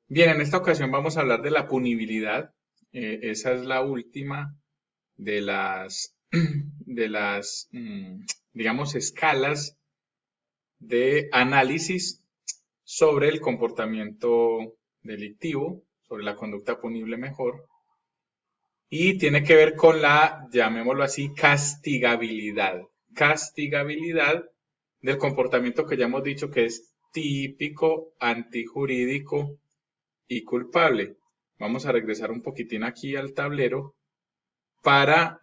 Bien, en esta ocasión vamos a hablar de la punibilidad. Esa es la última de las, digamos, escalas de análisis sobre el comportamiento delictivo, sobre la conducta punible mejor, y tiene que ver con la, llamémoslo así, castigabilidad. Castigabilidad del comportamiento que ya hemos dicho que es típico, antijurídico y culpable. Vamos a regresar un poquitín aquí al tablero para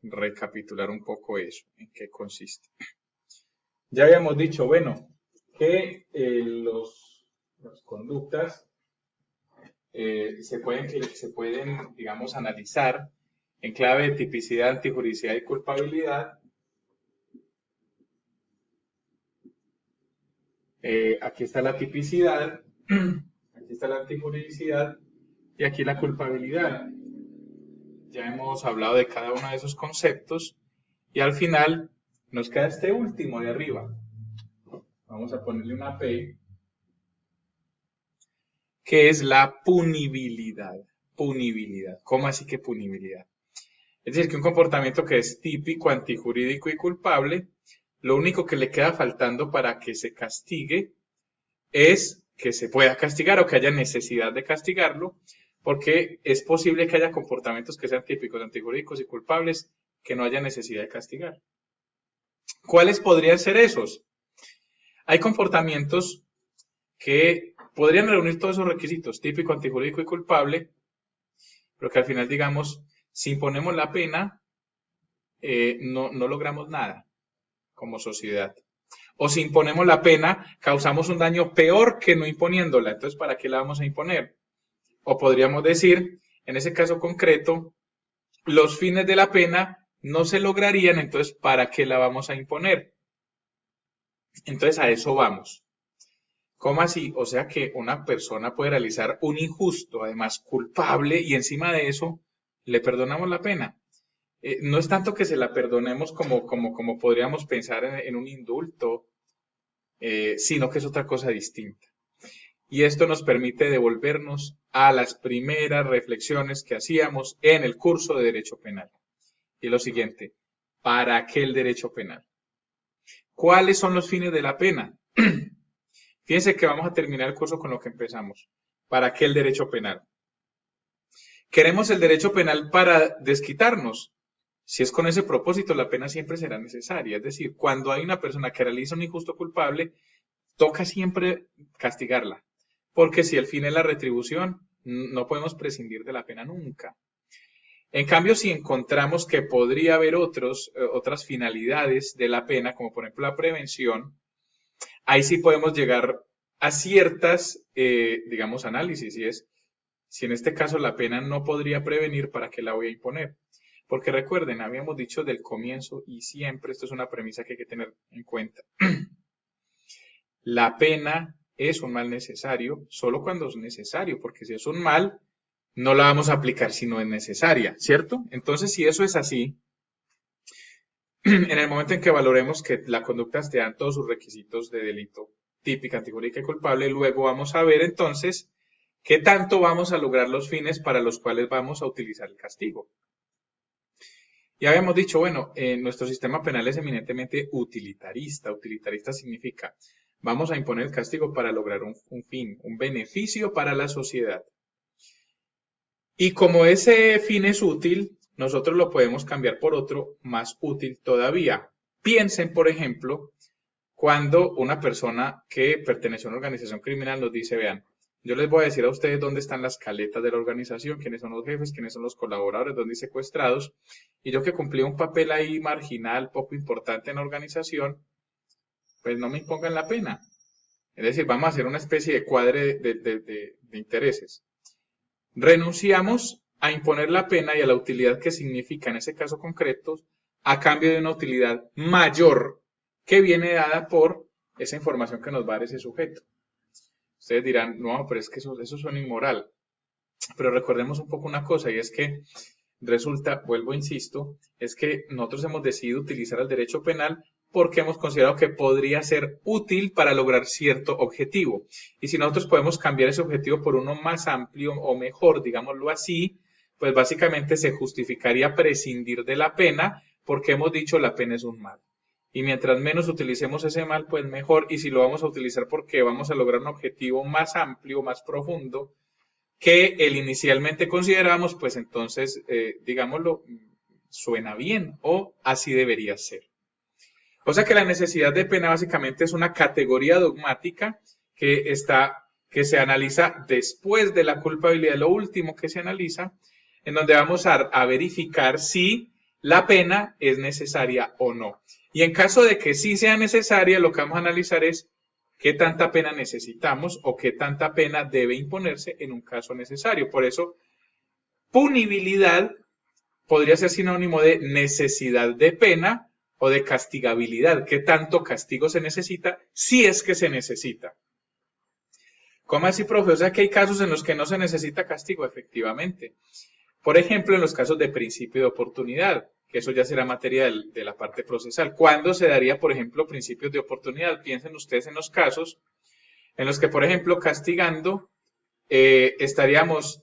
recapitular un poco eso, en qué consiste. Ya habíamos dicho, bueno, que las conductas se pueden, digamos, analizar en clave de tipicidad, antijuridicidad y culpabilidad. Aquí está la tipicidad, aquí está la antijuridicidad y aquí la culpabilidad. Ya hemos hablado de cada uno de esos conceptos y al final nos queda este último de arriba. Vamos a ponerle una P, que es la punibilidad. Punibilidad. ¿Cómo así que punibilidad? Es decir, que un comportamiento que es típico, antijurídico y culpable, lo único que le queda faltando para que se castigue es que se pueda castigar o que haya necesidad de castigarlo, porque es posible que haya comportamientos que sean típicos, antijurídicos y culpables que no haya necesidad de castigar. ¿Cuáles podrían ser esos? Hay comportamientos que podrían reunir todos esos requisitos, típico, antijurídico y culpable, pero que al final, digamos, si imponemos la pena, no logramos nada como sociedad. O si imponemos la pena, causamos un daño peor que no imponiéndola. Entonces, ¿para qué la vamos a imponer? O podríamos decir, en ese caso concreto, los fines de la pena no se lograrían, entonces, ¿para qué la vamos a imponer? Entonces, a eso vamos. ¿Cómo así? O sea que una persona puede realizar un injusto, además culpable, y encima de eso le perdonamos la pena. No es tanto que se la perdonemos como podríamos pensar en un indulto, sino que es otra cosa distinta. Y esto nos permite devolvernos a las primeras reflexiones que hacíamos en el curso de Derecho Penal. Y lo siguiente, ¿para qué el derecho penal? ¿Cuáles son los fines de la pena? Fíjense que vamos a terminar el curso con lo que empezamos. ¿Para qué el derecho penal? Queremos el derecho penal para desquitarnos. Si es con ese propósito, la pena siempre será necesaria. Es decir, cuando hay una persona que realiza un injusto culpable, toca siempre castigarla. Porque si el fin es la retribución, no podemos prescindir de la pena nunca. En cambio, si encontramos que podría haber otras finalidades de la pena, como por ejemplo la prevención, ahí sí podemos llegar a ciertas, digamos, análisis, y es, si en este caso la pena no podría prevenir, ¿para qué la voy a imponer? Porque recuerden, habíamos dicho del comienzo, y siempre esto es una premisa que hay que tener en cuenta, la pena es un mal necesario solo cuando es necesario, porque si es un mal, no la vamos a aplicar si no es necesaria, ¿cierto? Entonces, si eso es así, en el momento en que valoremos que la conducta esté en todos sus requisitos de delito típica, antijurídica y culpable, luego vamos a ver entonces qué tanto vamos a lograr los fines para los cuales vamos a utilizar el castigo. Ya habíamos dicho, bueno, nuestro sistema penal es eminentemente utilitarista. Utilitarista significa, vamos a imponer el castigo para lograr un fin, un beneficio para la sociedad. Y como ese fin es útil, nosotros lo podemos cambiar por otro más útil todavía. Piensen, por ejemplo, cuando una persona que pertenece a una organización criminal nos dice, vean, yo les voy a decir a ustedes dónde están las caletas de la organización, quiénes son los jefes, quiénes son los colaboradores, dónde hay secuestrados, y yo que cumplí un papel ahí marginal, poco importante en la organización, pues no me impongan la pena. Es decir, vamos a hacer una especie de cuadre de intereses. Renunciamos a imponer la pena y a la utilidad que significa en ese caso concreto a cambio de una utilidad mayor que viene dada por esa información que nos va a dar ese sujeto. Ustedes dirán, no, pero es que eso suena inmoral. Pero recordemos un poco una cosa y es que resulta, vuelvo, insisto, es que nosotros hemos decidido utilizar el derecho penal porque hemos considerado que podría ser útil para lograr cierto objetivo. Y si nosotros podemos cambiar ese objetivo por uno más amplio o mejor, digámoslo así, pues básicamente se justificaría prescindir de la pena porque hemos dicho la pena es un mal. Y mientras menos utilicemos ese mal, pues mejor. Y si lo vamos a utilizar porque vamos a lograr un objetivo más amplio, más profundo, que el inicialmente consideramos, pues entonces, digámoslo, suena bien o así debería ser. O sea que la necesidad de pena básicamente es una categoría dogmática que se analiza después de la culpabilidad, lo último que se analiza, en donde vamos a verificar si la pena es necesaria o no. Y en caso de que sí sea necesaria, lo que vamos a analizar es qué tanta pena necesitamos o qué tanta pena debe imponerse en un caso necesario. Por eso, punibilidad podría ser sinónimo de necesidad de pena o de castigabilidad. ¿Qué tanto castigo se necesita si es que se necesita? ¿Cómo así, profe? O sea que hay casos en los que no se necesita castigo, efectivamente. Por ejemplo, en los casos de principio de oportunidad, que eso ya será materia de la parte procesal. ¿Cuándo se daría, por ejemplo, principios de oportunidad? Piensen ustedes en los casos en los que, por ejemplo, castigando, estaríamos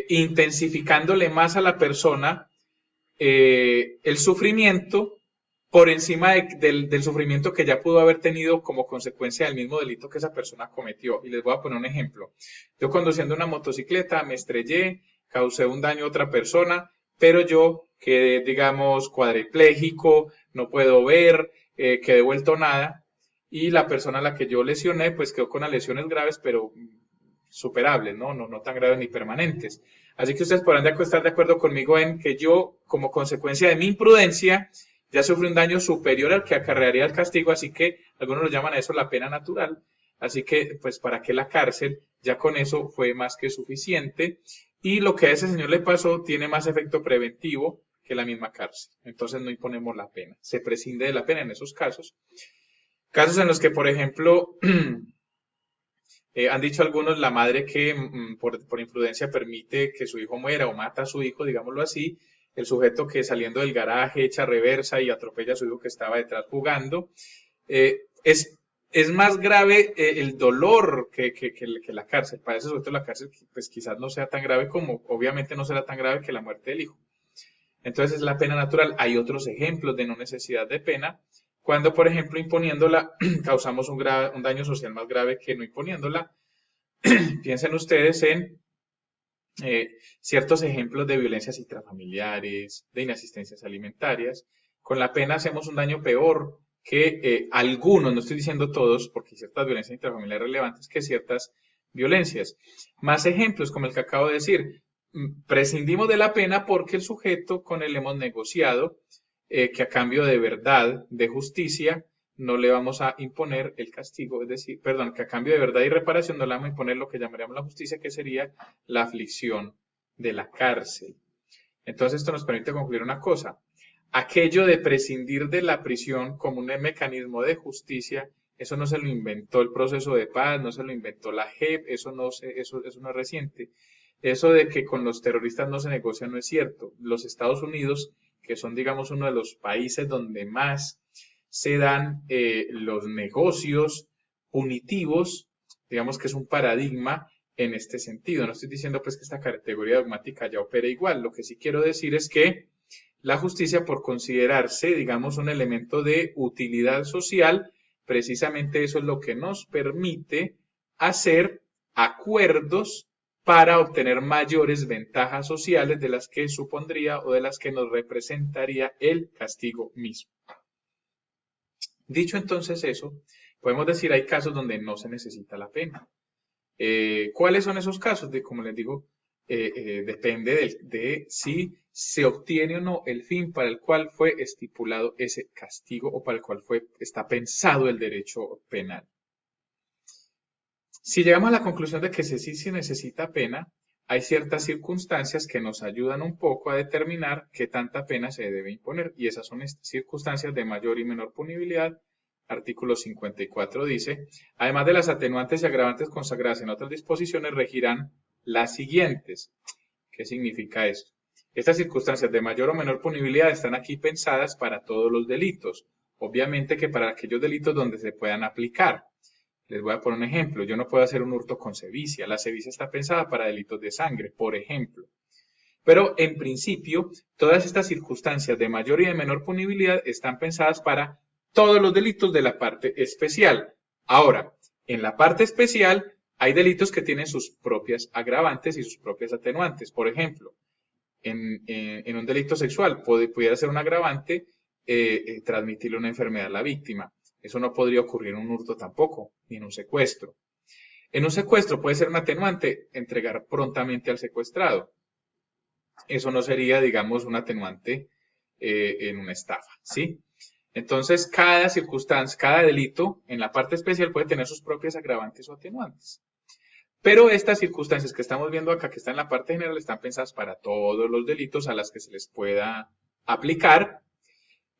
intensificándole más a la persona el sufrimiento por encima del sufrimiento que ya pudo haber tenido como consecuencia del mismo delito que esa persona cometió. Y les voy a poner un ejemplo. Yo conduciendo una motocicleta me estrellé, causé un daño a otra persona, pero yo quedé, digamos, cuadripléjico, no puedo ver, quedé vuelto nada, y la persona a la que yo lesioné, pues quedó con las lesiones graves, pero superables, ¿no? No tan graves ni permanentes. Así que ustedes podrán estar de acuerdo conmigo en que yo, como consecuencia de mi imprudencia, ya sufrí un daño superior al que acarrearía el castigo, así que algunos lo llaman a eso la pena natural. Así que, pues, ¿para qué la cárcel? Ya con eso fue más que suficiente. Y lo que a ese señor le pasó tiene más efecto preventivo que la misma cárcel. Entonces no imponemos la pena. Se prescinde de la pena en esos casos. Casos en los que, por ejemplo, han dicho algunos, la madre que por imprudencia permite que su hijo muera o mata a su hijo, digámoslo así, el sujeto que saliendo del garaje echa reversa y atropella a su hijo que estaba detrás jugando, es más grave el dolor que la cárcel. Para ese sujeto la cárcel pues quizás no sea tan grave como, obviamente no será tan grave que la muerte del hijo. Entonces es la pena natural. Hay otros ejemplos de no necesidad de pena, cuando por ejemplo imponiéndola causamos un daño social más grave que no imponiéndola. Piensen ustedes en ciertos ejemplos de violencias intrafamiliares, de inasistencias alimentarias. Con la pena hacemos un daño peor que algunos, no estoy diciendo todos, porque hay ciertas violencias intrafamiliares relevantes que ciertas violencias. Más ejemplos, como el que acabo de decir. Prescindimos de la pena porque el sujeto con él hemos negociado que a cambio de verdad, de justicia, no le vamos a imponer el castigo, es decir, perdón, que a cambio de verdad y reparación no le vamos a imponer lo que llamaríamos la justicia, que sería la aflicción de la cárcel. Entonces esto nos permite concluir una cosa. Aquello de prescindir de la prisión como un mecanismo de justicia, eso no se lo inventó el proceso de paz, no se lo inventó la JEP, eso no es reciente. Eso de que con los terroristas no se negocia no es cierto. Los Estados Unidos, que son, digamos, uno de los países donde más se dan los negocios punitivos, digamos que es un paradigma en este sentido. No estoy diciendo pues que esta categoría dogmática ya opere igual. Lo que sí quiero decir es que la justicia, por considerarse, digamos, un elemento de utilidad social, precisamente eso es lo que nos permite hacer acuerdos para obtener mayores ventajas sociales de las que supondría o de las que nos representaría el castigo mismo. Dicho entonces eso, podemos decir hay casos donde no se necesita la pena. ¿Cuáles son esos casos? Como les digo, depende de si se obtiene o no el fin para el cual fue estipulado ese castigo o para el cual está pensado el derecho penal. Si llegamos a la conclusión de que sí se necesita pena, hay ciertas circunstancias que nos ayudan un poco a determinar qué tanta pena se debe imponer, y esas son estas circunstancias de mayor y menor punibilidad. Artículo 54 dice, además de las atenuantes y agravantes consagradas en otras disposiciones, regirán las siguientes. ¿Qué significa esto? Estas circunstancias de mayor o menor punibilidad están aquí pensadas para todos los delitos, Obviamente que para aquellos delitos donde se puedan aplicar. Les voy a poner un ejemplo. Yo no puedo hacer un hurto con sevicia. La sevicia está pensada para delitos de sangre, por ejemplo. Pero en principio, todas estas circunstancias de mayor y de menor punibilidad están pensadas para todos los delitos de la parte especial. Ahora, en la parte especial hay delitos que tienen sus propias agravantes y sus propias atenuantes. Por ejemplo, en un delito sexual pudiera ser un agravante transmitirle una enfermedad a la víctima. Eso no podría ocurrir en un hurto tampoco, ni en un secuestro. En un secuestro puede ser un atenuante entregar prontamente al secuestrado. Eso no sería, digamos, un atenuante en una estafa, ¿sí? Entonces, cada circunstancia, cada delito en la parte especial puede tener sus propias agravantes o atenuantes. Pero estas circunstancias que estamos viendo acá, que están en la parte general, están pensadas para todos los delitos a las que se les pueda aplicar.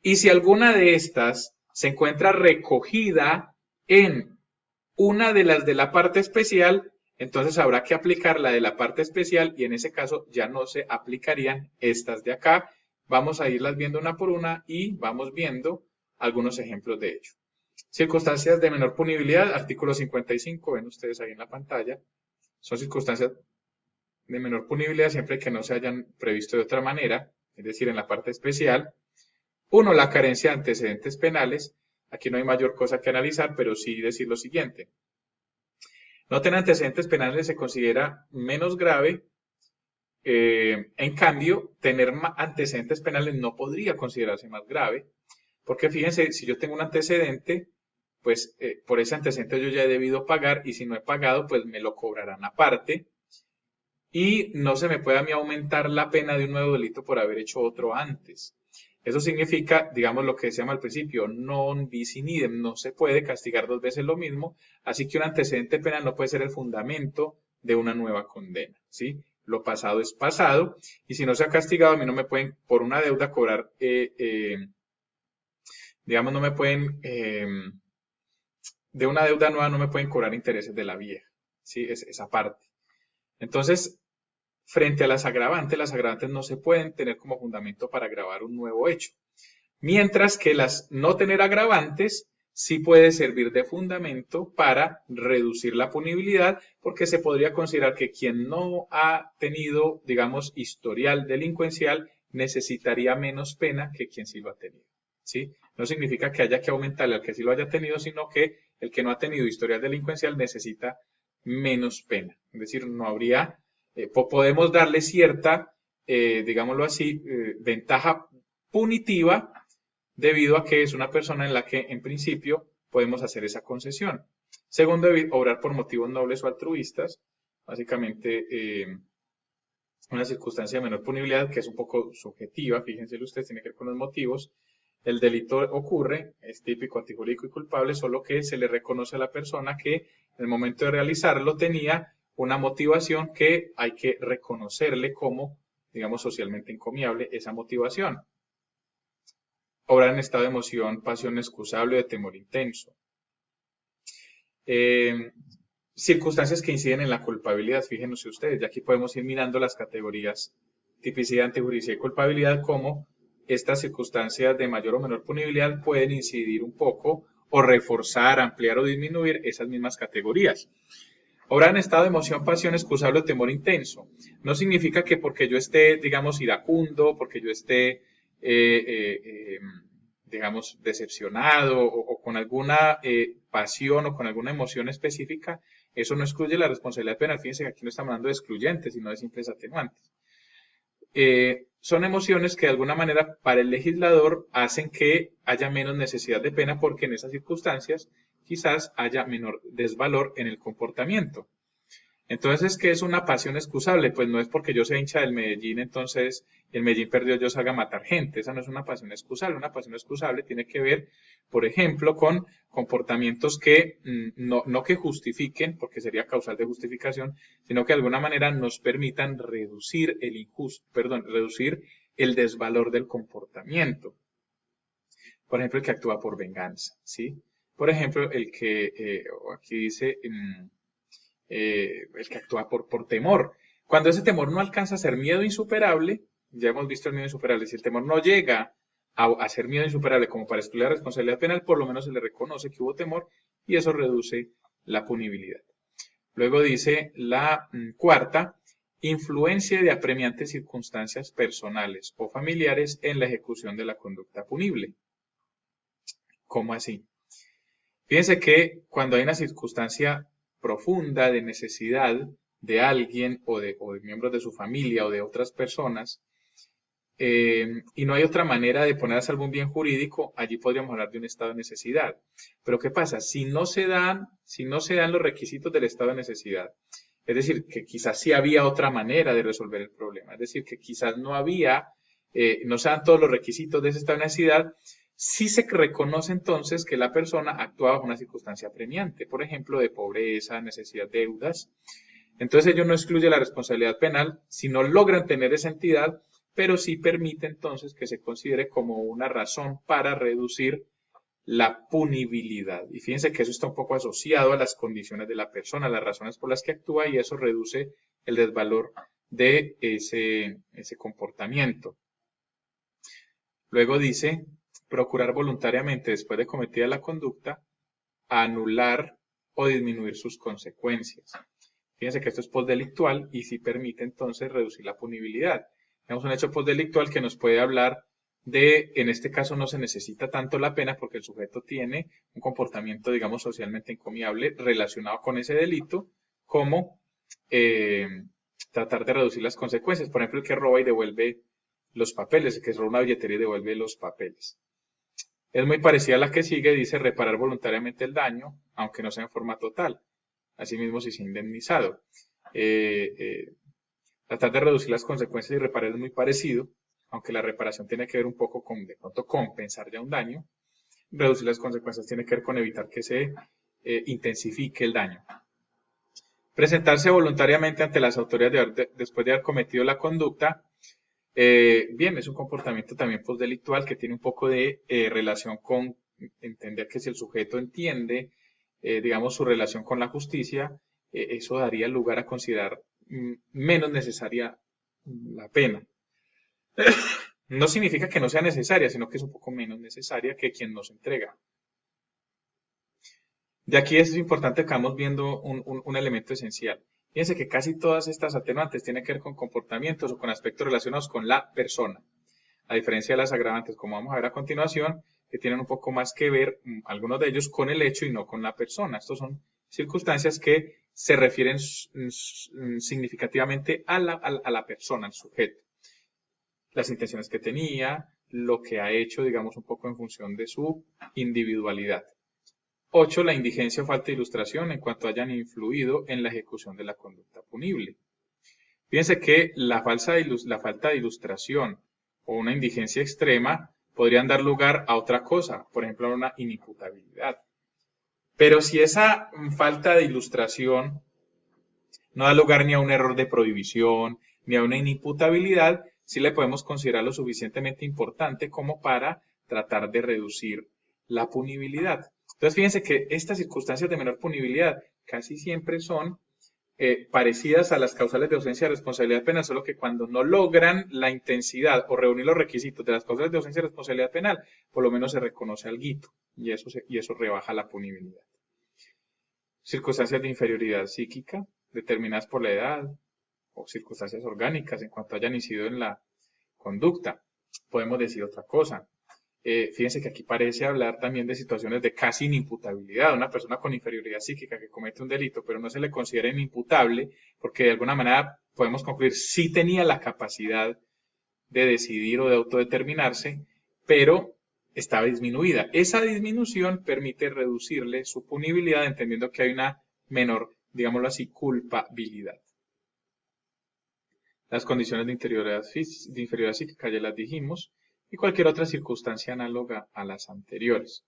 Y si alguna de estas se encuentra recogida en una de las de la parte especial, entonces habrá que aplicar la de la parte especial y en ese caso ya no se aplicarían estas de acá. Vamos a irlas viendo una por una y vamos viendo algunos ejemplos de ello. Circunstancias de menor punibilidad, artículo 55, ven ustedes ahí en la pantalla. Son circunstancias de menor punibilidad siempre que no se hayan previsto de otra manera, es decir, en la parte especial. Uno, la carencia de antecedentes penales. Aquí no hay mayor cosa que analizar, pero sí decir lo siguiente. No tener antecedentes penales se considera menos grave. En cambio, tener antecedentes penales no podría considerarse más grave, porque fíjense, si yo tengo un antecedente, pues por ese antecedente yo ya he debido pagar y si no he pagado, pues me lo cobrarán aparte y no se me puede a mí aumentar la pena de un nuevo delito por haber hecho otro antes. Eso significa, digamos, lo que decíamos al principio, non bis in idem, no se puede castigar dos veces lo mismo, así que un antecedente penal no puede ser el fundamento de una nueva condena, ¿sí? Lo pasado es pasado, y si no se ha castigado, a mí no me pueden, por una deuda, cobrar, digamos, no me pueden, de una deuda nueva no me pueden cobrar intereses de la vieja, ¿sí? Esa parte. Entonces, frente a las agravantes no se pueden tener como fundamento para agravar un nuevo hecho. Mientras que las no tener agravantes sí puede servir de fundamento para reducir la punibilidad, porque se podría considerar que quien no ha tenido, digamos, historial delincuencial necesitaría menos pena que quien sí lo ha tenido, ¿sí? No significa que haya que aumentarle al que sí lo haya tenido, sino que el que no ha tenido historial delincuencial necesita menos pena. Es decir, no habría, podemos darle cierta, digámoslo así, ventaja punitiva debido a que es una persona en la que en principio podemos hacer esa concesión. Segundo, obrar por motivos nobles o altruistas, básicamente una circunstancia de menor punibilidad que es un poco subjetiva, fíjense ustedes, tiene que ver con los motivos. El delito ocurre, es típico, antijurídico y culpable, solo que se le reconoce a la persona que en el momento de realizarlo tenía una motivación que hay que reconocerle como, digamos, socialmente encomiable esa motivación. Obrar en estado de emoción, pasión excusable o de temor intenso. Circunstancias que inciden en la culpabilidad, fíjense ustedes, ya aquí podemos ir mirando las categorías tipicidad, antijuricidad y culpabilidad, como estas circunstancias de mayor o menor punibilidad pueden incidir un poco o reforzar, ampliar o disminuir esas mismas categorías. Obrar en estado de emoción, pasión excusable o temor intenso. No significa que porque yo esté, digamos, iracundo, porque yo esté digamos, decepcionado o con alguna pasión o con alguna emoción específica, eso no excluye la responsabilidad penal. Fíjense que aquí no estamos hablando de excluyentes, sino de simples atenuantes. Son emociones que de alguna manera para el legislador hacen que haya menos necesidad de pena porque en esas circunstancias quizás haya menor desvalor en el comportamiento. Entonces, ¿qué es una pasión excusable? Pues no es porque yo sea hincha del Medellín, entonces el Medellín perdió, yo salga a matar gente. Esa no es una pasión excusable. Una pasión excusable tiene que ver, por ejemplo, con comportamientos que no que justifiquen, porque sería causal de justificación, sino que de alguna manera nos permitan reducir reducir el desvalor del comportamiento. Por ejemplo, el que actúa por venganza, ¿sí? Por ejemplo, el que, aquí dice, el que actúa por temor. Cuando ese temor no alcanza a ser miedo insuperable, ya hemos visto el miedo insuperable, si el temor no llega a ser miedo insuperable como para excluir la responsabilidad penal, por lo menos se le reconoce que hubo temor y eso reduce la punibilidad. Luego dice la cuarta, influencia de apremiantes circunstancias personales o familiares en la ejecución de la conducta punible. ¿Cómo así? Fíjense que cuando hay una circunstancia profunda de necesidad de alguien o de miembros de su familia o de otras personas, y no hay otra manera de poner a salvo un bien jurídico, allí podríamos hablar de un estado de necesidad. Pero ¿qué pasa? Si no se dan los requisitos del estado de necesidad, es decir, que quizás sí había otra manera de resolver el problema, es decir, que quizás no se dan todos los requisitos de ese estado de necesidad, sí se reconoce entonces que la persona actúa bajo una circunstancia apremiante, por ejemplo, de pobreza, necesidad de deudas. Entonces ello no excluye la responsabilidad penal si no logran tener esa entidad, pero sí permite entonces que se considere como una razón para reducir la punibilidad. Y fíjense que eso está un poco asociado a las condiciones de la persona, las razones por las que actúa, y eso reduce el desvalor de ese comportamiento. Luego dice, procurar voluntariamente después de cometida la conducta, anular o disminuir sus consecuencias. Fíjense que esto es postdelictual y sí permite entonces reducir la punibilidad. Tenemos un hecho postdelictual que nos puede hablar de, en este caso no se necesita tanto la pena porque el sujeto tiene un comportamiento, digamos, socialmente encomiable relacionado con ese delito, como tratar de reducir las consecuencias. Por ejemplo, el que roba y devuelve los papeles, el que roba una billetería y devuelve los papeles. Es muy parecida a la que sigue, dice reparar voluntariamente el daño, aunque no sea en forma total. Asimismo, si se ha indemnizado. Tratar de reducir las consecuencias y reparar es muy parecido, aunque la reparación tiene que ver un poco con, de pronto, compensar ya un daño. Reducir las consecuencias tiene que ver con evitar que se intensifique el daño. Presentarse voluntariamente ante las autoridades después de haber cometido la conducta. Bien, es un comportamiento también postdelictual que tiene un poco de relación con entender que si el sujeto entiende, digamos, su relación con la justicia, eso daría lugar a considerar menos necesaria la pena. No significa que no sea necesaria, sino que es un poco menos necesaria que quien nos entrega. De aquí es importante que vamos viendo un elemento esencial. Fíjense que casi todas estas atenuantes tienen que ver con comportamientos o con aspectos relacionados con la persona. A diferencia de las agravantes, como vamos a ver a continuación, que tienen un poco más que ver, algunos de ellos, con el hecho y no con la persona. Estos son circunstancias que se refieren significativamente a la persona, al sujeto. Las intenciones que tenía, lo que ha hecho, digamos, un poco en función de su individualidad. 8. La indigencia o falta de ilustración en cuanto hayan influido en la ejecución de la conducta punible. Fíjense que la falta de ilustración o una indigencia extrema podrían dar lugar a otra cosa, por ejemplo, a una inimputabilidad. Pero si esa falta de ilustración no da lugar ni a un error de prohibición, ni a una inimputabilidad, sí le podemos considerar lo suficientemente importante como para tratar de reducir la punibilidad. Entonces, fíjense que estas circunstancias de menor punibilidad casi siempre son parecidas a las causales de ausencia de responsabilidad penal, solo que cuando no logran la intensidad o reunir los requisitos de las causales de ausencia de responsabilidad penal, por lo menos se reconoce alguito y eso rebaja la punibilidad. Circunstancias de inferioridad psíquica determinadas por la edad o circunstancias orgánicas en cuanto hayan incidido en la conducta. Podemos decir otra cosa. Fíjense que aquí parece hablar también de situaciones de casi inimputabilidad. Una persona con inferioridad psíquica que comete un delito, pero no se le considera inimputable, porque de alguna manera podemos concluir sí tenía la capacidad de decidir o de autodeterminarse, pero estaba disminuida. Esa disminución permite reducirle su punibilidad, entendiendo que hay una menor, digámoslo así, culpabilidad. Las condiciones de inferioridad psíquica ya las dijimos, y cualquier otra circunstancia análoga a las anteriores.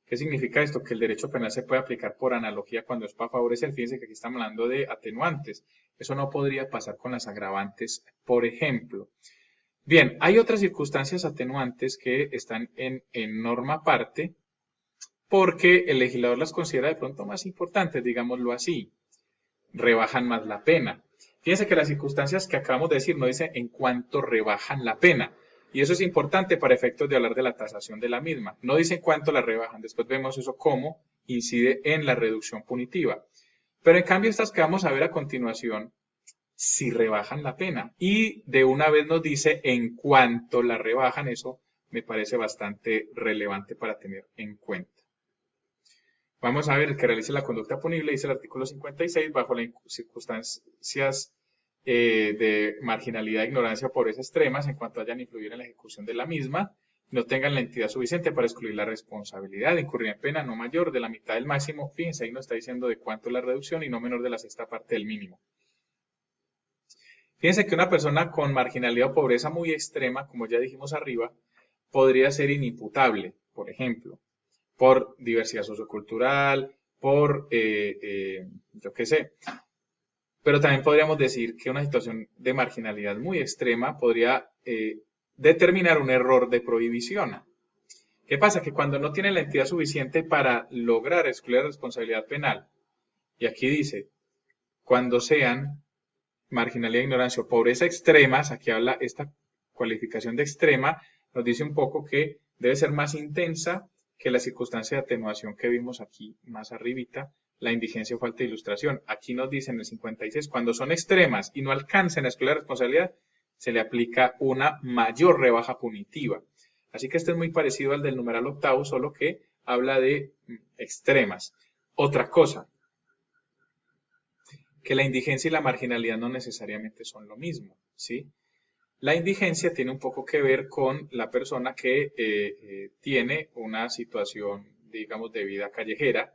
¿Qué significa esto? Que el derecho penal se puede aplicar por analogía cuando es para favorecer. Fíjense que aquí estamos hablando de atenuantes. Eso no podría pasar con las agravantes, por ejemplo. Bien, hay otras circunstancias atenuantes que están en norma aparte porque el legislador las considera de pronto más importantes, digámoslo así. Rebajan más la pena. Fíjense que las circunstancias que acabamos de decir no dice en cuánto rebajan la pena. Y eso es importante para efectos de hablar de la tasación de la misma. No dicen cuánto la rebajan, después vemos eso cómo incide en la reducción punitiva. Pero en cambio estas que vamos a ver a continuación, si rebajan la pena. Y de una vez nos dice en cuánto la rebajan, eso me parece bastante relevante para tener en cuenta. Vamos a ver, el que realice la conducta punible, dice el artículo 56, bajo las circunstancias de marginalidad, ignorancia o pobreza extremas, en cuanto hayan influido en la ejecución de la misma, no tengan la entidad suficiente para excluir la responsabilidad, incurrir en pena no mayor de la mitad del máximo. Fíjense, ahí nos está diciendo de cuánto es la reducción y no menor de la sexta parte del mínimo. Fíjense que una persona con marginalidad o pobreza muy extrema, como ya dijimos arriba, podría ser inimputable, por ejemplo, por diversidad sociocultural, por, yo qué sé. Pero también podríamos decir que una situación de marginalidad muy extrema podría determinar un error de prohibición. ¿Qué pasa? Que cuando no tiene la entidad suficiente para lograr excluir la responsabilidad penal, y aquí dice, cuando sean marginalidad, ignorancia o pobreza extremas, aquí habla esta cualificación de extrema, nos dice un poco que debe ser más intensa que la circunstancia de atenuación que vimos aquí más arribita, la indigencia o falta de ilustración. Aquí nos dice en el 56, cuando son extremas y no alcancen a excluir la responsabilidad, se le aplica una mayor rebaja punitiva. Así que este es muy parecido al del numeral octavo, solo que habla de extremas. Otra cosa, que la indigencia y la marginalidad no necesariamente son lo mismo, ¿sí? La indigencia tiene un poco que ver con la persona que tiene una situación, digamos, de vida callejera,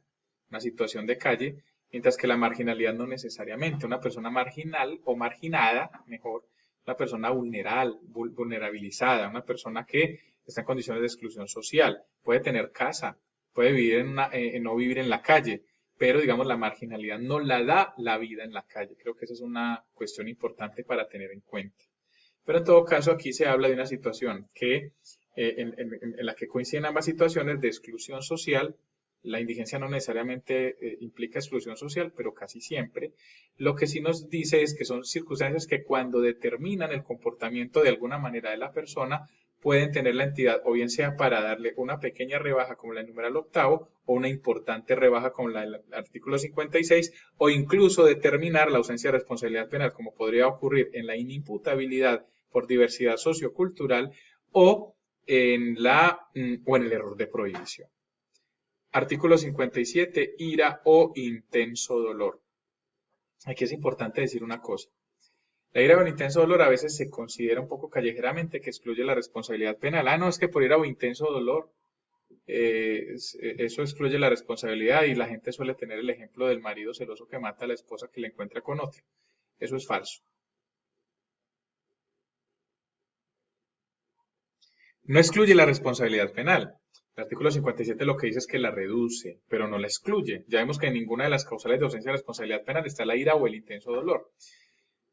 una situación de calle, mientras que la marginalidad no necesariamente. Una persona marginal o marginada, mejor, una persona vulnerabilizada, una persona que está en condiciones de exclusión social, puede tener casa, puede vivir no vivir en la calle, pero digamos la marginalidad no la da la vida en la calle. Creo que esa es una cuestión importante para tener en cuenta. Pero en todo caso aquí se habla de una situación que en la que coinciden ambas situaciones de exclusión social. La indigencia no necesariamente implica exclusión social, pero casi siempre. Lo que sí nos dice es que son circunstancias que cuando determinan el comportamiento de alguna manera de la persona, pueden tener la entidad, o bien sea para darle una pequeña rebaja como la del numeral octavo, o una importante rebaja como la del artículo 56, o incluso determinar la ausencia de responsabilidad penal, como podría ocurrir en la inimputabilidad por diversidad sociocultural o en el error de prohibición. Artículo 57, ira o intenso dolor. Aquí es importante decir una cosa. La ira o el intenso dolor a veces se considera un poco callejeramente que excluye la responsabilidad penal. No, es que por ira o intenso dolor eso excluye la responsabilidad y la gente suele tener el ejemplo del marido celoso que mata a la esposa que le encuentra con otro. Eso es falso. No excluye la responsabilidad penal. El artículo 57 lo que dice es que la reduce, pero no la excluye. Ya vemos que en ninguna de las causales de ausencia de responsabilidad penal está la ira o el intenso dolor.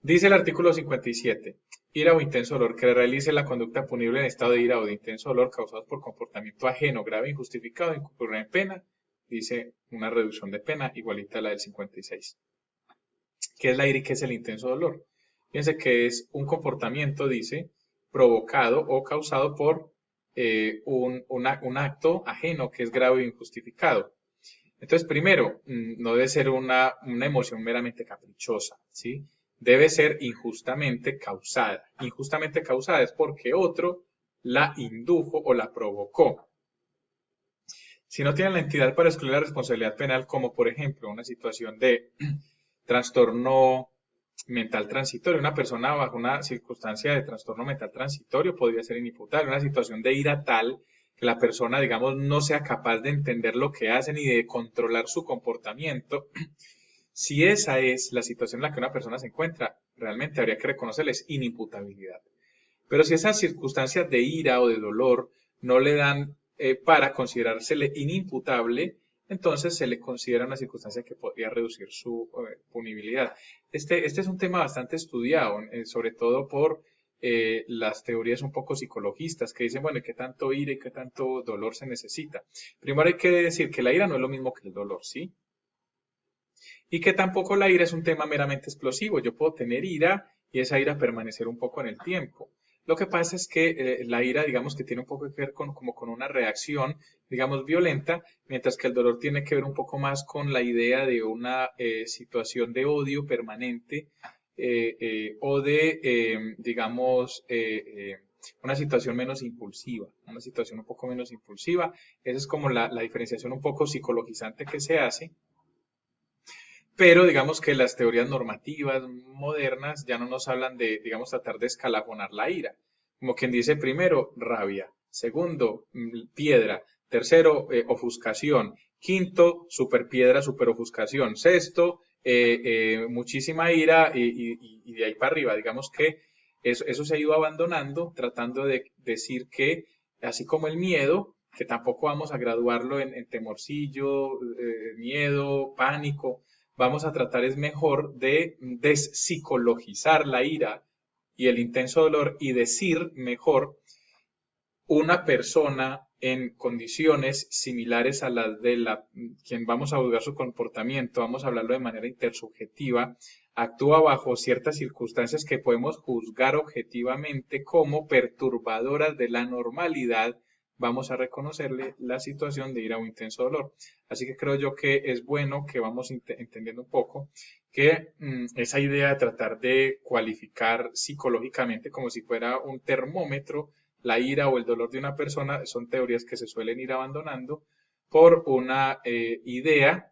Dice el artículo 57, ira o intenso dolor, que realice la conducta punible en estado de ira o de intenso dolor causados por comportamiento ajeno, grave, injustificado, incurrir en pena, dice una reducción de pena igualita a la del 56. ¿Qué es la ira y qué es el intenso dolor? Fíjense que es un comportamiento, dice, provocado o causado por un acto ajeno que es grave e injustificado. Entonces, primero, no debe ser una emoción meramente caprichosa, ¿sí? Debe ser injustamente causada. Injustamente causada es porque otro la indujo o la provocó. Si no tienen la entidad para excluir la responsabilidad penal, como por ejemplo una situación de trastorno mental transitorio, una persona bajo una circunstancia de trastorno mental transitorio podría ser inimputable, una situación de ira tal que la persona, digamos, no sea capaz de entender lo que hace ni de controlar su comportamiento. Si esa es la situación en la que una persona se encuentra, realmente habría que reconocerles inimputabilidad. Pero si esas circunstancias de ira o de dolor no le dan para considerársele inimputable, entonces se le considera una circunstancia que podría reducir su punibilidad. Este es un tema bastante estudiado, sobre todo por las teorías un poco psicologistas que dicen, bueno, ¿qué tanto ira y qué tanto dolor se necesita? Primero hay que decir que la ira no es lo mismo que el dolor, ¿sí? Y que tampoco la ira es un tema meramente explosivo. Yo puedo tener ira y esa ira permanecer un poco en el tiempo. Lo que pasa es que la ira, digamos que tiene un poco que ver con, como con una reacción, digamos, violenta, mientras que el dolor tiene que ver un poco más con la idea de una situación de odio permanente o de, digamos, una situación menos impulsiva, una situación un poco menos impulsiva. Esa es como la diferenciación un poco psicologizante que se hace, pero digamos que las teorías normativas modernas ya no nos hablan de, digamos, tratar de escalafonar la ira. Como quien dice, primero, rabia. Segundo, piedra. Tercero, ofuscación. Quinto, superpiedra, superofuscación. Sexto, muchísima ira y de ahí para arriba. Digamos que eso se ha ido abandonando, tratando de decir que, así como el miedo, que tampoco vamos a graduarlo en temorcillo, miedo, pánico, vamos a tratar es mejor de despsicologizar la ira y el intenso dolor y decir mejor una persona en condiciones similares a las de quien vamos a juzgar su comportamiento, vamos a hablarlo de manera intersubjetiva, actúa bajo ciertas circunstancias que podemos juzgar objetivamente como perturbadoras de la normalidad, vamos a reconocerle la situación de ira o intenso dolor. Así que creo yo que es bueno que vamos entendiendo un poco que esa idea de tratar de cualificar psicológicamente como si fuera un termómetro la ira o el dolor de una persona son teorías que se suelen ir abandonando por una idea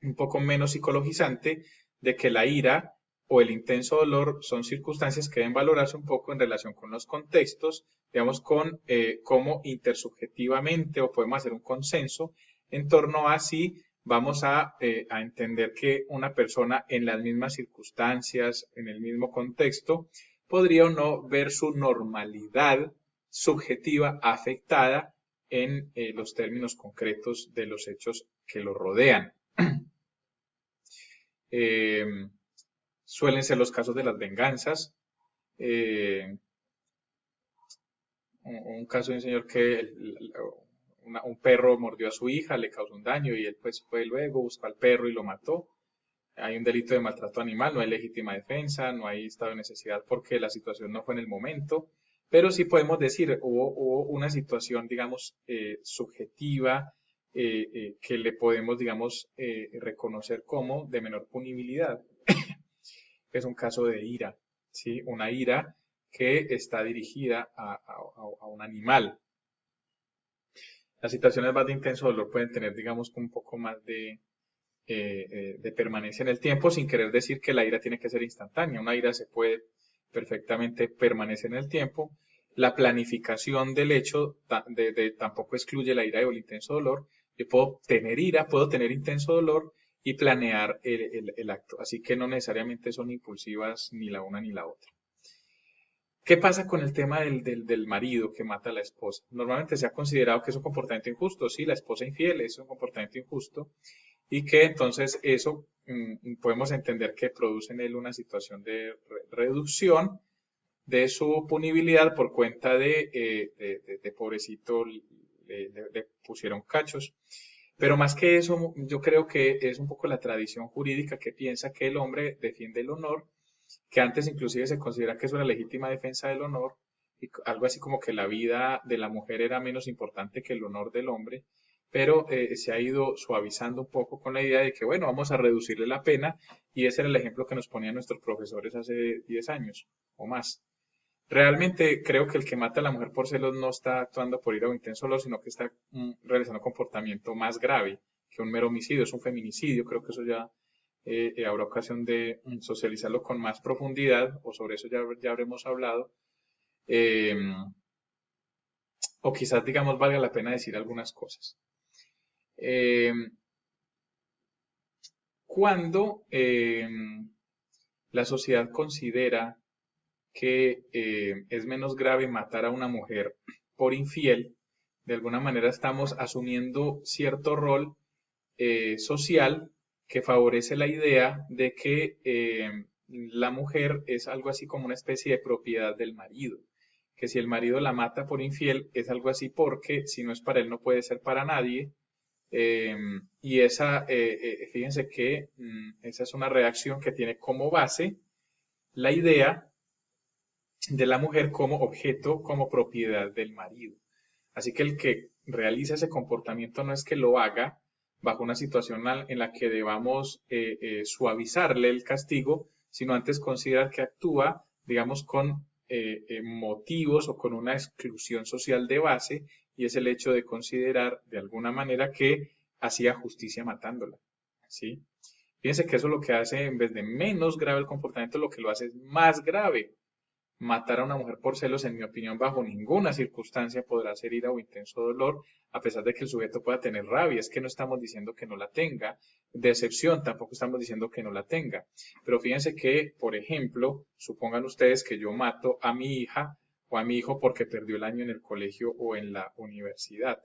un poco menos psicologizante de que la ira o el intenso dolor son circunstancias que deben valorarse un poco en relación con los contextos, digamos, con cómo intersubjetivamente o podemos hacer un consenso en torno a si vamos a entender que una persona en las mismas circunstancias, en el mismo contexto, podría o no ver su normalidad subjetiva afectada en los términos concretos de los hechos que lo rodean. Eh, Suelen ser los casos de las venganzas. Eh, un caso de un señor que un perro mordió a su hija, le causó un daño y él pues fue luego, buscó al perro y lo mató. Hay un delito de maltrato animal, no hay legítima defensa, no hay estado de necesidad porque la situación no fue en el momento, pero sí podemos decir, hubo una situación, digamos, subjetiva que le podemos, digamos, reconocer como de menor punibilidad. Es un caso de ira, ¿sí? Una ira que está dirigida a un animal. Las situaciones más de intenso dolor pueden tener, digamos, un poco más de permanencia en el tiempo, sin querer decir que la ira tiene que ser instantánea. Una ira se puede perfectamente permanecer en el tiempo. La planificación del hecho tampoco excluye la ira o el intenso dolor. Yo puedo tener ira, puedo tener intenso dolor y planear el acto. Así que no necesariamente son impulsivas ni la una ni la otra. ¿Qué pasa con el tema del marido que mata a la esposa? Normalmente se ha considerado que es un comportamiento injusto. Sí, la esposa infiel es un comportamiento injusto y que entonces eso podemos entender que produce en él una situación de reducción de su punibilidad por cuenta de pobrecito le pusieron cachos. Pero más que eso, yo creo que es un poco la tradición jurídica que piensa que el hombre defiende el honor, que antes inclusive se considera que es una legítima defensa del honor, y algo así como que la vida de la mujer era menos importante que el honor del hombre, pero se ha ido suavizando un poco con la idea de que, bueno, vamos a reducirle la pena, y ese era el ejemplo que nos ponían nuestros profesores hace 10 años o más. Realmente creo que el que mata a la mujer por celos no está actuando por ira o intenso dolor, sino que está realizando un comportamiento más grave que un mero homicidio, es un feminicidio. Creo que eso ya habrá ocasión de socializarlo con más profundidad, o sobre eso ya habremos hablado. Eh, o quizás, digamos, valga la pena decir algunas cosas. Eh, cuando la sociedad considera que es menos grave matar a una mujer por infiel, de alguna manera estamos asumiendo cierto rol social que favorece la idea de que la mujer es algo así como una especie de propiedad del marido, que si el marido la mata por infiel es algo así porque si no es para él no puede ser para nadie. Y fíjense que esa es una reacción que tiene como base la idea de la mujer como objeto, como propiedad del marido. Así que el que realiza ese comportamiento no es que lo haga bajo una situación en la que debamos suavizarle el castigo, sino antes considerar que actúa, digamos, con motivos o con una exclusión social de base, y es el hecho de considerar de alguna manera que hacía justicia matándola. ¿Sí? Fíjense que eso lo que hace, en vez de menos grave el comportamiento, lo que lo hace es más grave. Matar a una mujer por celos, en mi opinión, bajo ninguna circunstancia podrá ser ira o intenso dolor, a pesar de que el sujeto pueda tener rabia. Es que no estamos diciendo que no la tenga. Decepción, tampoco estamos diciendo que no la tenga. Pero fíjense que, por ejemplo, supongan ustedes que yo mato a mi hija o a mi hijo porque perdió el año en el colegio o en la universidad.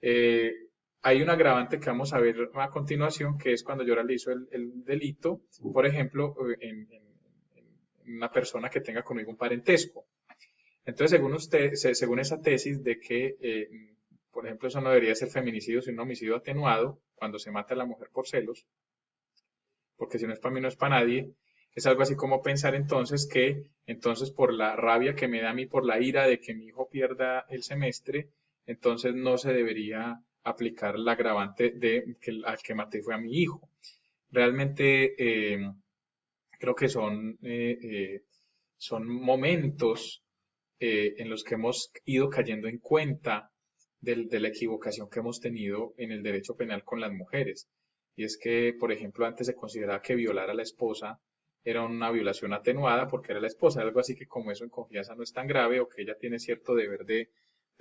Eh, Hay un agravante que vamos a ver a continuación, que es cuando yo realizo el delito, por ejemplo, en una persona que tenga conmigo un parentesco. Entonces, según usted, según esa tesis de que, por ejemplo, eso no debería ser feminicidio, sino un homicidio atenuado, cuando se mata a la mujer por celos, porque si no es para mí, no es para nadie, es algo así como pensar entonces que, entonces por la rabia que me da a mí, por la ira de que mi hijo pierda el semestre, entonces no se debería aplicar la agravante de que al que maté fue a mi hijo. Realmente creo que son momentos en los que hemos ido cayendo en cuenta de la equivocación que hemos tenido en el derecho penal con las mujeres. Y es que, por ejemplo, antes se consideraba que violar a la esposa era una violación atenuada porque era la esposa, algo así que como eso en confianza no es tan grave o que ella tiene cierto deber de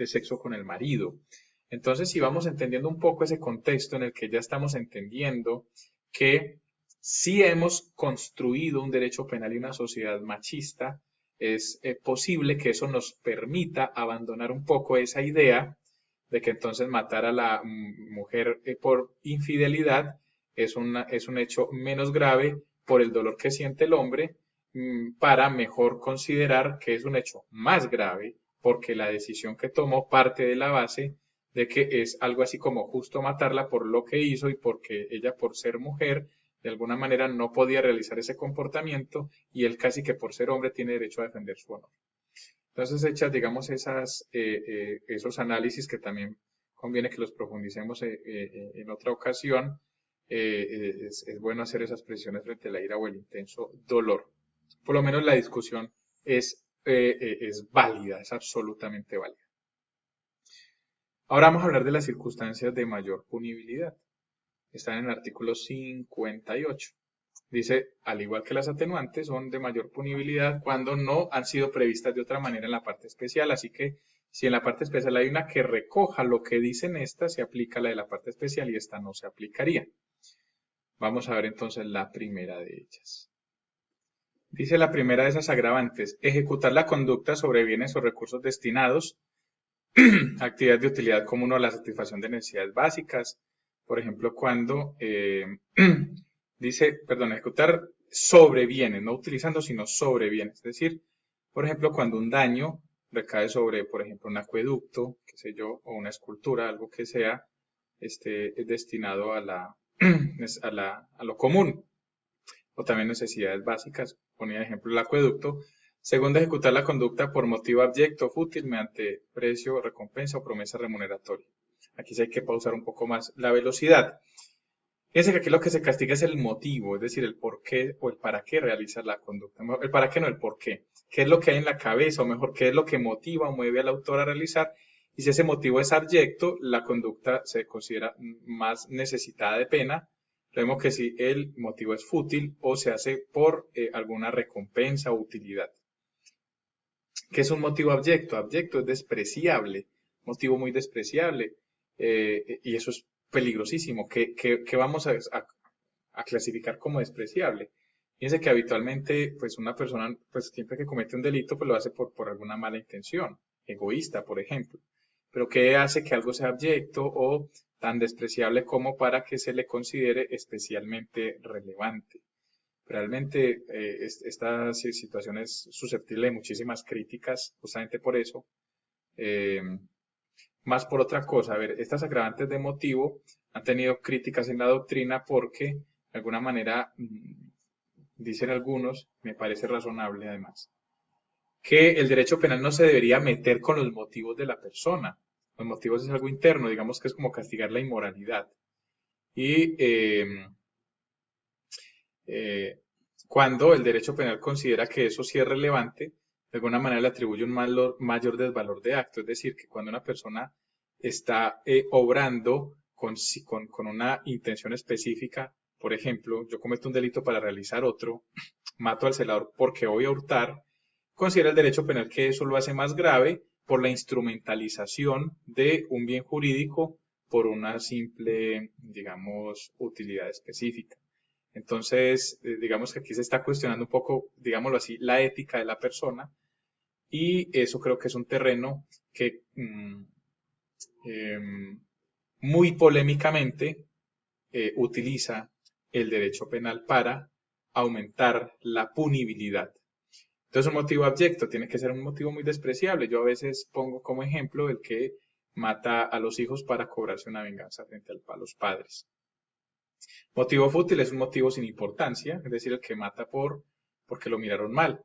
sexo con el marido. Entonces, si vamos entendiendo un poco ese contexto en el que ya estamos entendiendo que si hemos construido un derecho penal y una sociedad machista, es posible que eso nos permita abandonar un poco esa idea de que entonces matar a la mujer por infidelidad es un hecho menos grave por el dolor que siente el hombre, para mejor considerar que es un hecho más grave porque la decisión que tomó parte de la base de que es algo así como justo matarla por lo que hizo y porque ella por ser mujer de alguna manera no podía realizar ese comportamiento y él casi que por ser hombre tiene derecho a defender su honor. Entonces, hechas, digamos, esos análisis que también conviene que los profundicemos en otra ocasión, es bueno hacer esas presiones frente a la ira o el intenso dolor. Por lo menos la discusión es válida, es absolutamente válida. Ahora vamos a hablar de las circunstancias de mayor punibilidad. Están en el artículo 58. Dice, al igual que las atenuantes, son de mayor punibilidad cuando no han sido previstas de otra manera en la parte especial. Así que si en la parte especial hay una que recoja lo que dicen esta, se aplica la de la parte especial y esta no se aplicaría. Vamos a ver entonces la primera de ellas. Dice la primera de esas agravantes, ejecutar la conducta sobre bienes o recursos destinados actividades de utilidad común a la satisfacción de necesidades básicas. Por ejemplo, cuando dice, perdón, ejecutar sobre bienes, no utilizando, sino sobre bienes. Es decir, por ejemplo, cuando un daño recae sobre, por ejemplo, un acueducto, qué sé yo, o una escultura, algo que sea, es destinado a lo común, o también necesidades básicas. Ponía de ejemplo el acueducto. Segundo, ejecutar la conducta por motivo abyecto o fútil mediante precio, recompensa o promesa remuneratoria. Aquí sí hay que pausar un poco más la velocidad. Fíjense que aquí lo que se castiga es el motivo, es decir, el por qué o el para qué realizas la conducta. El para qué no, el por qué. ¿Qué es lo que hay en la cabeza? O mejor, ¿qué es lo que motiva o mueve al autor a realizar? Y si ese motivo es abyecto, la conducta se considera más necesitada de pena. Lo mismo que si el motivo es fútil o se hace por alguna recompensa o utilidad. ¿Qué es un motivo abyecto? Abyecto es despreciable, motivo muy despreciable, y eso es peligrosísimo. ¿Qué vamos a clasificar como despreciable? Fíjense que habitualmente, pues una persona, pues siempre que comete un delito, pues lo hace por alguna mala intención, egoísta, por ejemplo. Pero ¿qué hace que algo sea abyecto o tan despreciable como para que se le considere especialmente relevante? Realmente esta situación es susceptible de muchísimas críticas, justamente por eso. Eh, Más por otra cosa, a ver, estas agravantes de motivo han tenido críticas en la doctrina porque, de alguna manera, dicen algunos, me parece razonable además, que el derecho penal no se debería meter con los motivos de la persona. Los motivos es algo interno, digamos que es como castigar la inmoralidad. Y cuando el derecho penal considera que eso sí es relevante, de alguna manera le atribuye un mayor desvalor de acto. Es decir, que cuando una persona está obrando con una intención específica, por ejemplo, yo cometo un delito para realizar otro, mato al celador porque voy a hurtar, considera el derecho penal que eso lo hace más grave por la instrumentalización de un bien jurídico por una simple, digamos, utilidad específica. Entonces, digamos que aquí se está cuestionando un poco, digámoslo así, la ética de la persona y eso creo que es un terreno que muy polémicamente utiliza el derecho penal para aumentar la punibilidad. Entonces, un motivo abyecto tiene que ser un motivo muy despreciable. Yo a veces pongo como ejemplo el que mata a los hijos para cobrarse una venganza frente a los padres. Motivo fútil es un motivo sin importancia, es decir, el que mata porque lo miraron mal.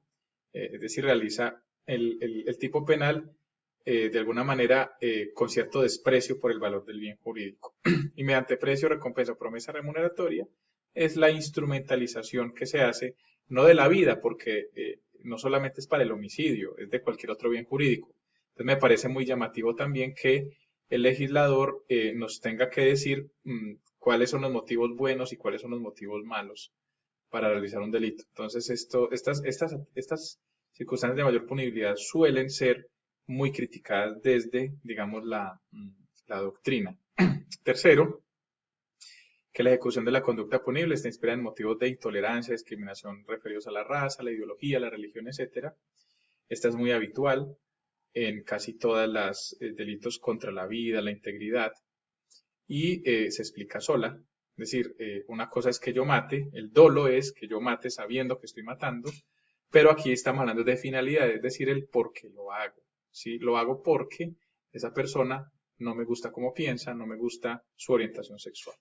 Es decir, realiza el tipo penal de alguna manera con cierto desprecio por el valor del bien jurídico. Y mediante precio, recompensa o promesa remuneratoria es la instrumentalización que se hace, no de la vida, porque no solamente es para el homicidio, es de cualquier otro bien jurídico. Entonces me parece muy llamativo también que el legislador nos tenga que decir cuáles son los motivos buenos y cuáles son los motivos malos para realizar un delito. Entonces, estas circunstancias de mayor punibilidad suelen ser muy criticadas desde, digamos, la doctrina. Tercero, que la ejecución de la conducta punible está inspirada en motivos de intolerancia, discriminación referidos a la raza, la ideología, la religión, etc. Esta es muy habitual en casi todas las delitos contra la vida, la integridad, y se explica sola. Es decir, una cosa es que yo mate, el dolo es que yo mate sabiendo que estoy matando, pero aquí estamos hablando de finalidad, es decir, el por qué lo hago. ¿Sí? Lo hago porque esa persona no me gusta cómo piensa, no me gusta su orientación sexual.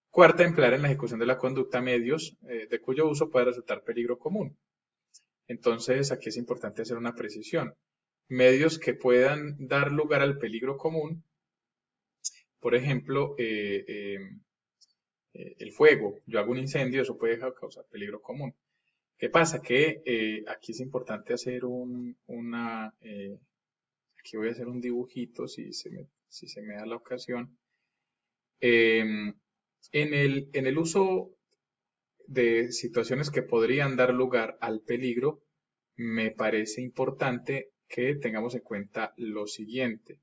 Cuarta, emplear en la ejecución de la conducta medios de cuyo uso puede resultar peligro común. Entonces, aquí es importante hacer una precisión. Medios que puedan dar lugar al peligro común, por ejemplo, el fuego. Yo hago un incendio, eso puede causar peligro común. ¿Qué pasa? Que aquí es importante hacer aquí voy a hacer un dibujito si se me da la ocasión. En el uso de situaciones que podrían dar lugar al peligro, me parece importante que tengamos en cuenta lo siguiente.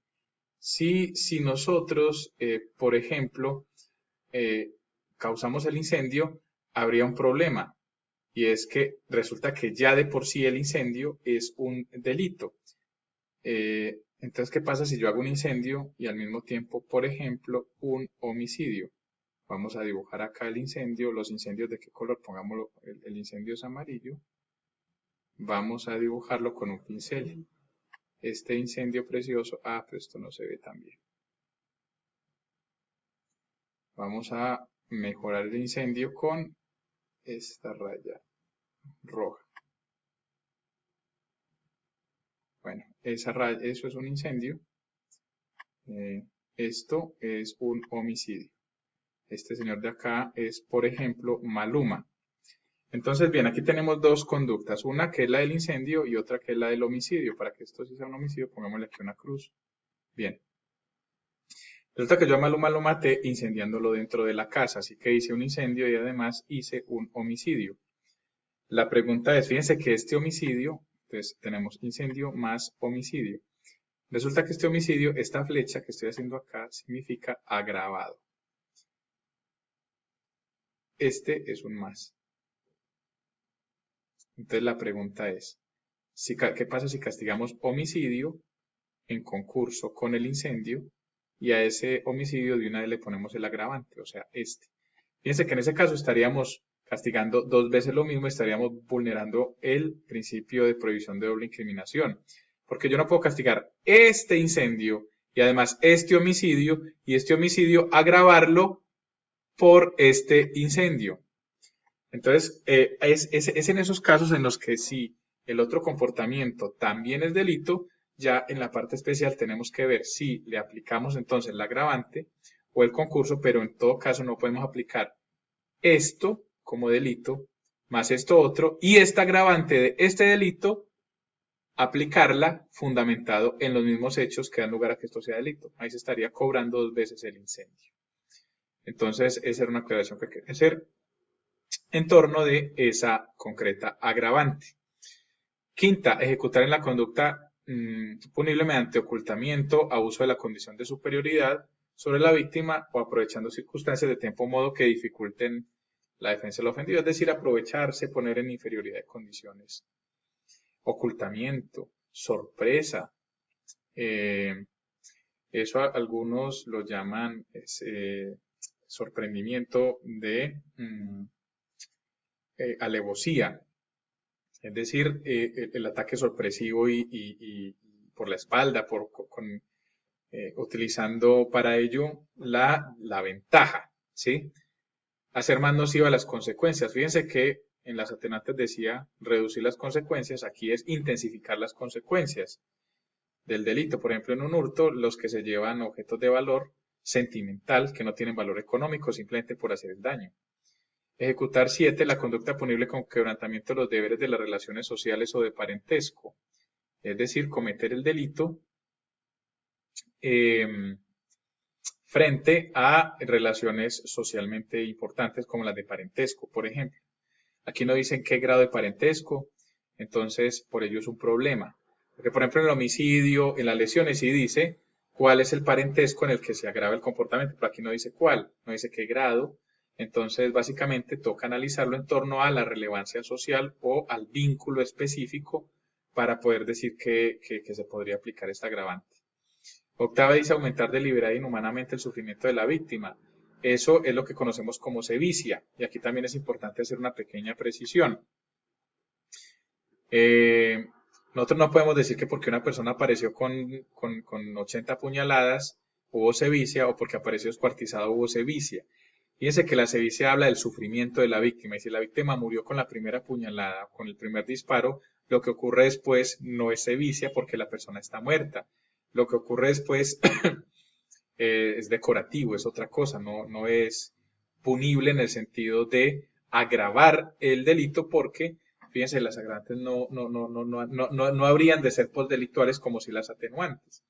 Si nosotros, por ejemplo, causamos el incendio, habría un problema. Y es que resulta que ya de por sí el incendio es un delito. Entonces, ¿qué pasa si yo hago un incendio y al mismo tiempo, por ejemplo, un homicidio? Vamos a dibujar acá el incendio. Los incendios, ¿de qué color? Pongámoslo, el incendio es amarillo. Vamos a dibujarlo con un pincel. Este incendio precioso, pero esto no se ve tan bien. Vamos a mejorar el incendio con esta raya roja. Bueno, eso es un incendio. Esto es un homicidio. Este señor de acá es, por ejemplo, Maluma. Entonces, bien, aquí tenemos dos conductas. Una que es la del incendio y otra que es la del homicidio. Para que esto sí sea un homicidio, pongámosle aquí una cruz. Bien. Resulta que yo a Maluma lo maté incendiándolo dentro de la casa. Así que hice un incendio y además hice un homicidio. La pregunta es, fíjense que este homicidio, entonces tenemos incendio más homicidio. Resulta que este homicidio, esta flecha que estoy haciendo acá, significa agravado. Este es un más. Entonces la pregunta es, ¿qué pasa si castigamos homicidio en concurso con el incendio y a ese homicidio de una vez le ponemos el agravante, o sea, este? Fíjense que en ese caso estaríamos castigando dos veces lo mismo, estaríamos vulnerando el principio de prohibición de doble incriminación. Porque yo no puedo castigar este incendio y además este homicidio y este homicidio agravarlo por este incendio. Entonces, es en esos casos en los que si el otro comportamiento también es delito, ya en la parte especial tenemos que ver si le aplicamos entonces la agravante o el concurso, pero en todo caso no podemos aplicar esto como delito, más esto otro, y esta agravante de este delito, aplicarla fundamentado en los mismos hechos que dan lugar a que esto sea delito. Ahí se estaría cobrando 2 veces el incendio. Entonces, esa era una aclaración que hay que hacer en torno de esa concreta agravante. Quinta, ejecutar en la conducta punible mediante ocultamiento, abuso de la condición de superioridad sobre la víctima o aprovechando circunstancias de tiempo o modo que dificulten la defensa del ofendido, es decir, aprovecharse, poner en inferioridad de condiciones. Ocultamiento, sorpresa, eso algunos lo llaman sorprendimiento de alevosía, es decir, el ataque sorpresivo y por la espalda, utilizando para ello la ventaja, ¿sí? Hacer más nocivas las consecuencias. Fíjense que en las atenuantes decía reducir las consecuencias, aquí es intensificar las consecuencias del delito. Por ejemplo, en un hurto, los que se llevan objetos de valor sentimental que no tienen valor económico simplemente por hacer el daño. Ejecutar 7. La conducta punible con quebrantamiento de los deberes de las relaciones sociales o de parentesco. Es decir, cometer el delito frente a relaciones socialmente importantes como las de parentesco, por ejemplo. Aquí no dicen qué grado de parentesco, entonces por ello es un problema. Porque, por ejemplo, en el homicidio, en las lesiones sí dice cuál es el parentesco en el que se agrava el comportamiento, pero aquí no dice cuál, no dice qué grado. Entonces, básicamente, toca analizarlo en torno a la relevancia social o al vínculo específico para poder decir que se podría aplicar esta agravante. Octava dice aumentar deliberada e inhumanamente el sufrimiento de la víctima. Eso es lo que conocemos como sevicia. Y aquí también es importante hacer una pequeña precisión. Nosotros no podemos decir que porque una persona apareció con 80 puñaladas hubo sevicia o porque apareció descuartizado hubo sevicia. Fíjense que la sevicia habla del sufrimiento de la víctima y si la víctima murió con la primera puñalada, con el primer disparo, lo que ocurre después no es sevicia porque la persona está muerta. Lo que ocurre después es decorativo, es otra cosa, no es punible en el sentido de agravar el delito porque, fíjense, las agravantes no habrían de ser postdelictuales como si las atenuantes.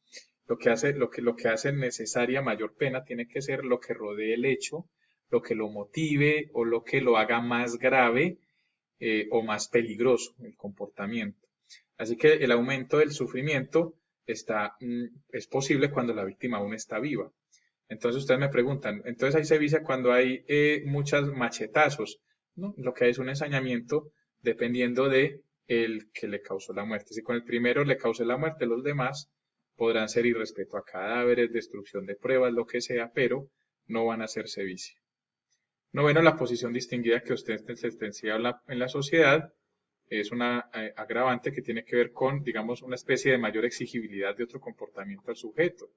Lo que hace necesaria mayor pena tiene que ser lo que rodee el hecho, lo que lo motive o lo que lo haga más grave o más peligroso el comportamiento. Así que el aumento del sufrimiento es posible cuando la víctima aún está viva. Entonces ustedes me preguntan, entonces ahí se avisa cuando hay muchos machetazos, ¿no? Lo que hay es un ensañamiento dependiendo de el que le causó la muerte. Si con el primero le causó la muerte, los demás podrán ser irrespeto a cadáveres, destrucción de pruebas, lo que sea, pero no van a ser sevicia. Noveno, la posición distinguida que usted sentencia en la sociedad es una agravante que tiene que ver con, digamos, una especie de mayor exigibilidad de otro comportamiento al sujeto.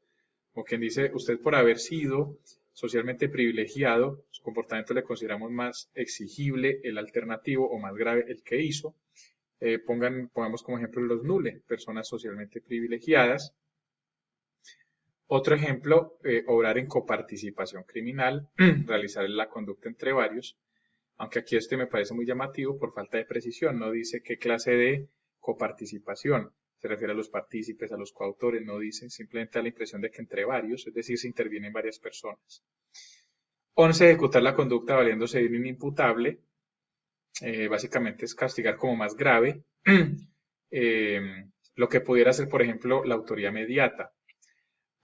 Como quien dice, usted por haber sido socialmente privilegiado, su comportamiento le consideramos más exigible el alternativo o más grave el que hizo. Pongamos como ejemplo los nules, personas socialmente privilegiadas. Otro ejemplo, obrar en coparticipación criminal, realizar la conducta entre varios, aunque aquí este me parece muy llamativo por falta de precisión, no dice qué clase de coparticipación, se refiere a los partícipes, a los coautores, no dice, simplemente da la impresión de que entre varios, es decir, se intervienen varias personas. 11. Ejecutar la conducta valiéndose de un inimputable, básicamente es castigar como más grave lo que pudiera ser, por ejemplo, la autoría mediata.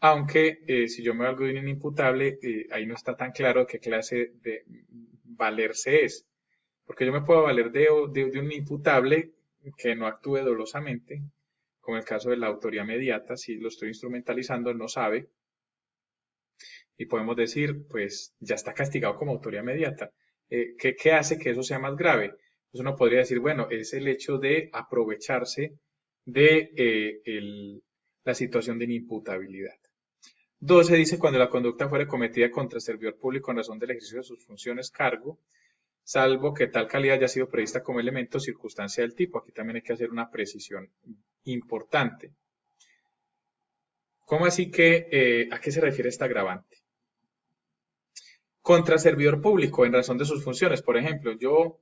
Aunque si yo me valgo de un inimputable, ahí no está tan claro qué clase de valerse es. Porque yo me puedo valer de un imputable que no actúe dolosamente, como el caso de la autoría mediata, si lo estoy instrumentalizando, no sabe, y podemos decir, pues ya está castigado como autoría mediata. ¿Qué hace que eso sea más grave? Pues uno podría decir, bueno, es el hecho de aprovecharse de la situación de inimputabilidad. 12 dice, cuando la conducta fuere cometida contra el servidor público en razón del ejercicio de sus funciones, cargo, salvo que tal calidad haya sido prevista como elemento o circunstancia del tipo. Aquí también hay que hacer una precisión importante. ¿Cómo así que, a qué se refiere esta agravante? Contra servidor público en razón de sus funciones. Por ejemplo, yo